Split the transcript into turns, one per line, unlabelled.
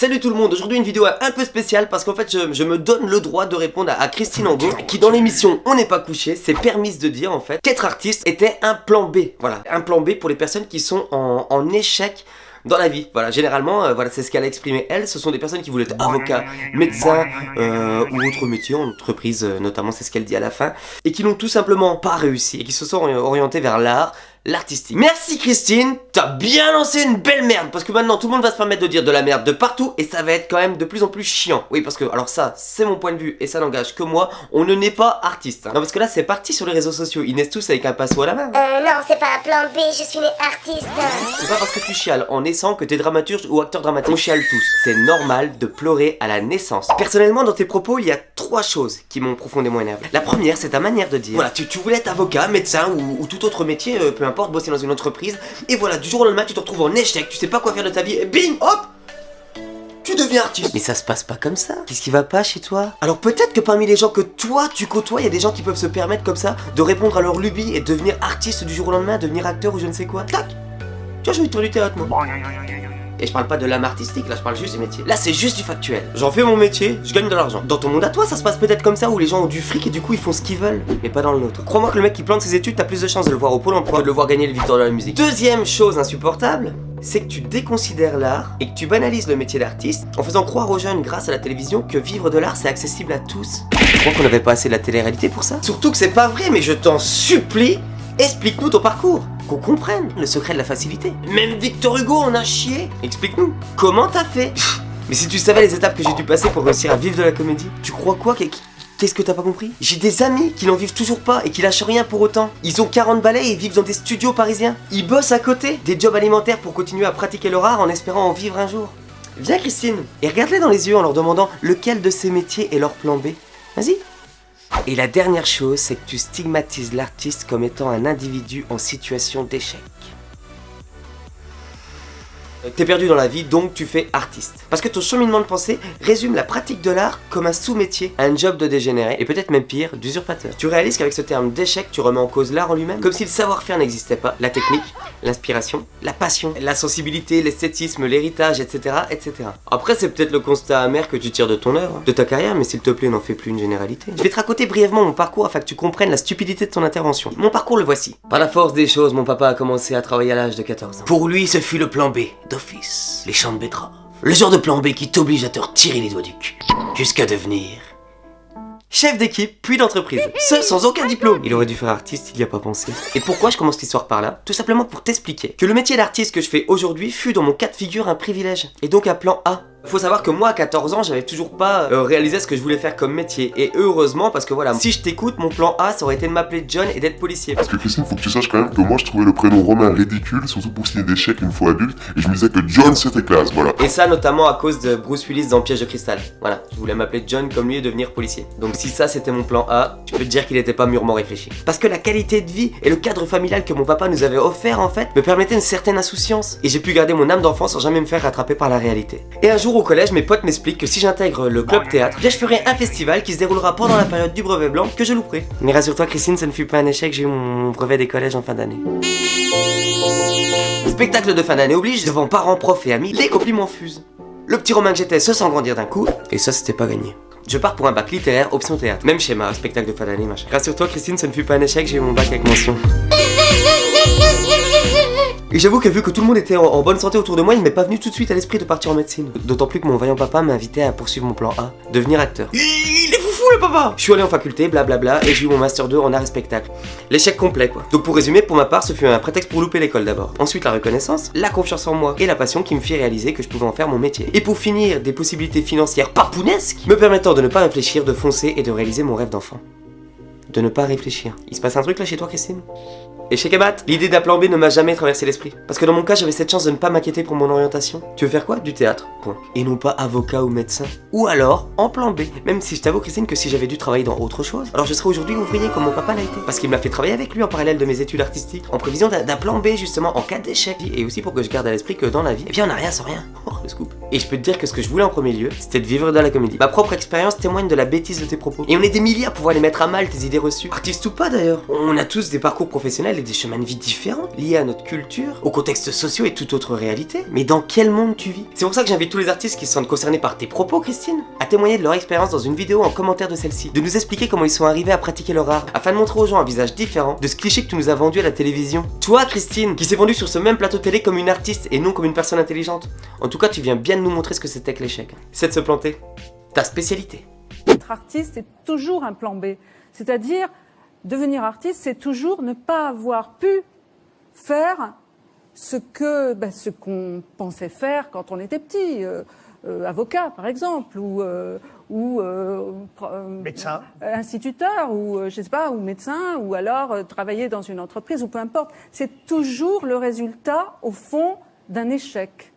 Salut tout le monde, aujourd'hui une vidéo un peu spéciale parce qu'en fait je me donne le droit de répondre à Christine Angot qui dans l'émission On n'est pas couché s'est permise de dire en fait qu'être artiste était un plan B. Voilà, un plan B pour les personnes qui sont en échec dans la vie. Voilà, généralement, voilà, c'est ce qu'elle a exprimé elle. Ce sont des personnes qui voulaient être avocat, médecin ou autre métier en entreprise, notamment c'est ce qu'elle dit à la fin, et qui n'ont tout simplement pas réussi et qui se sont orientés vers l'art, l'artistique. Merci Christine, t'as bien lancé une belle merde parce que maintenant tout le monde va se permettre de dire de la merde de partout et ça va être quand même de plus en plus chiant. Oui parce que, alors ça c'est mon point de vue et ça n'engage que moi, on ne naît pas artiste. Hein. Non parce que là c'est parti sur les réseaux sociaux, ils naissent tous avec un pinceau à la main.
Non c'est pas un plan B, je suis né artiste.
C'est pas parce que tu chiales en naissant que t'es dramaturge ou acteur dramatique. On chiale tous, c'est normal de pleurer à la naissance. Personnellement dans tes propos il y a 3 choses qui m'ont profondément énervé. La première c'est ta manière de dire. Voilà, tu voulais être avocat, médecin ou tout autre métier, peu importe, bosser dans une entreprise, et voilà, du jour au lendemain tu te retrouves en échec, tu sais pas quoi faire de ta vie, et bing, hop, tu deviens artiste. Mais ça se passe pas comme ça. Qu'est-ce qui va pas chez toi? Alors peut-être que parmi les gens que toi tu côtoies, il y a des gens qui peuvent se permettre comme ça de répondre à leur lubie et devenir artiste du jour au lendemain, devenir acteur ou je ne sais quoi. Tac. Tu vois, j'ai envie de faire du théâtre moi. Et je parle pas de l'âme artistique, là je parle juste du métier. Là c'est juste du factuel. J'en fais mon métier, je gagne de l'argent. Dans ton monde à toi, ça se passe peut-être comme ça où les gens ont du fric et du coup ils font ce qu'ils veulent, mais pas dans le nôtre. Crois-moi que le mec qui plante ses études, t'as plus de chances de le voir au pôle emploi que de le voir gagner les victoires de la musique. Deuxième chose insupportable, c'est que tu déconsidères l'art et que tu banalises le métier d'artiste en faisant croire aux jeunes grâce à la télévision que vivre de l'art c'est accessible à tous. Tu crois qu'on avait pas assez de la télé-réalité pour ça? Surtout que c'est pas vrai, mais je t'en supplie, explique-nous ton parcours. Qu'on comprenne le secret de la facilité. Même Victor Hugo en a chié. Explique-nous, comment t'as fait? Mais si tu savais les étapes que j'ai dû passer pour réussir à vivre de la comédie, tu crois quoi? Qu'est-ce que t'as pas compris? J'ai des amis qui n'en vivent toujours pas et qui lâchent rien pour autant. Ils ont 40 balais et ils vivent dans des studios parisiens. Ils bossent à côté, des jobs alimentaires pour continuer à pratiquer leur art en espérant en vivre un jour. Viens Christine, et regarde-les dans les yeux en leur demandant lequel de ces métiers est leur plan B. Vas-y. Et la dernière chose, c'est que tu stigmatises l'artiste comme étant un individu en situation d'échec. T'es perdu dans la vie, donc tu fais artiste. Parce que ton cheminement de pensée résume la pratique de l'art comme un sous-métier, un job de dégénéré, et peut-être même pire, d'usurpateur. Tu réalises qu'avec ce terme d'échec, tu remets en cause l'art en lui-même, comme si le savoir-faire n'existait pas, la technique, l'inspiration, la passion, la sensibilité, l'esthétisme, l'héritage, etc., etc. Après, c'est peut-être le constat amer que tu tires de ton œuvre, de ta carrière, mais s'il te plaît, n'en fais plus une généralité. Je vais te raconter brièvement mon parcours afin que tu comprennes la stupidité de ton intervention. Mon parcours, le voici. Par la force des choses, mon papa a commencé à travailler à l'âge de 14 ans. Pour lui, ce fut le plan B. D'office, les champs de betteraves. Le genre de plan B qui t'oblige à te retirer les doigts du cul. Jusqu'à devenir chef d'équipe, puis d'entreprise. Ce sans aucun diplôme. Il aurait dû faire artiste, il y a pas pensé. Et pourquoi je commence l'histoire par là? Tout simplement pour t'expliquer que le métier d'artiste que je fais aujourd'hui fut dans mon cas de figure un privilège. Et donc un plan A. Faut savoir que moi à 14 ans j'avais toujours pas réalisé ce que je voulais faire comme métier. Et heureusement parce que voilà, si je t'écoute, mon plan A ça aurait été de m'appeler John et d'être policier.
Parce que Christine, faut que tu saches quand même que moi je trouvais le prénom Romain ridicule, surtout pour signer des chèques une fois adulte, et je me disais que John c'était classe, voilà.
Et ça notamment à cause de Bruce Willis dans Piège de cristal. Voilà, je voulais m'appeler John comme lui et devenir policier. Donc si ça c'était mon plan A, tu peux te dire qu'il était pas mûrement réfléchi. Parce que la qualité de vie et le cadre familial que mon papa nous avait offert en fait me permettait une certaine insouciance. Et j'ai pu garder mon âme d'enfant sans jamais me faire rattraper par la réalité. Et un jour au collège, mes potes m'expliquent que si j'intègre le club théâtre, bien je ferai un festival qui se déroulera pendant la période du brevet blanc que je louperai. Mais rassure-toi Christine, ça ne fut pas un échec, j'ai eu mon brevet des collèges en fin d'année. Spectacle de fin d'année oblige, devant parents, profs et amis, les compliments fusent. Le petit Romain que j'étais se sent grandir d'un coup, et ça c'était pas gagné. Je pars pour un bac littéraire, option théâtre. Même schéma, spectacle de fin d'année, machin. Rassure-toi Christine, ça ne fut pas un échec, j'ai eu mon bac avec mention. Et j'avoue que vu que tout le monde était en bonne santé autour de moi, il m'est pas venu tout de suite à l'esprit de partir en médecine. D'autant plus que mon vaillant papa m'invitait à poursuivre mon plan A, devenir acteur. Il est foufou le papa! Je suis allé en faculté, blablabla, et j'ai eu mon master 2 en art et spectacle. L'échec complet quoi. Donc pour résumer, pour ma part, ce fut un prétexte pour louper l'école d'abord. Ensuite la reconnaissance, la confiance en moi et la passion qui me fit réaliser que je pouvais en faire mon métier. Et pour finir, des possibilités financières papounesques me permettant de ne pas réfléchir, de foncer et de réaliser mon rêve d'enfant. De ne pas réfléchir. Il se passe un truc là chez toi Christine? Échec et mat, l'idée d'un plan B ne m'a jamais traversé l'esprit. Parce que dans mon cas, j'avais cette chance de ne pas m'inquiéter pour mon orientation. Tu veux faire quoi? Du théâtre. Point. Et non pas avocat ou médecin. Ou alors, en plan B. Même si je t'avoue, Christine, que si j'avais dû travailler dans autre chose, alors je serais aujourd'hui ouvrier comme mon papa l'a été. Parce qu'il m'a fait travailler avec lui en parallèle de mes études artistiques, en prévision d'un plan B justement en cas d'échec. Et aussi pour que je garde à l'esprit que dans la vie, eh bien on n'a rien sans rien. Oh, le scoop. Et je peux te dire que ce que je voulais en premier lieu, c'était de vivre dans la comédie. Ma propre expérience témoigne de la bêtise de tes propos. Et on est des milliers à pouvoir les mettre à mal, tes idées reçues. Artiste ou pas d'ailleurs. On a tous des parcours professionnels et des chemins de vie différents, liés à notre culture, aux contextes sociaux et toute autre réalité. Mais dans quel monde tu vis? C'est pour ça que j'invite tous les artistes qui se sentent concernés par tes propos, Christine, à témoigner de leur expérience dans une vidéo en commentaire de celle-ci, de nous expliquer comment ils sont arrivés à pratiquer leur art, afin de montrer aux gens un visage différent de ce cliché que tu nous as vendu à la télévision. Toi, Christine, qui s'est vendue sur ce même plateau télé comme une artiste et non comme une personne intelligente. En tout cas, tu viens bien de nous montrer ce que c'était que l'échec. C'est de se planter. Ta spécialité.
Être artiste, c'est toujours un plan B. C'est-à-dire, devenir artiste, c'est toujours ne pas avoir pu faire ce qu'on pensait faire quand on était petit. Avocat, par exemple, ou
médecin,
instituteur, ou je sais pas, ou médecin, ou alors travailler dans une entreprise, ou peu importe. C'est toujours le résultat, au fond, d'un échec.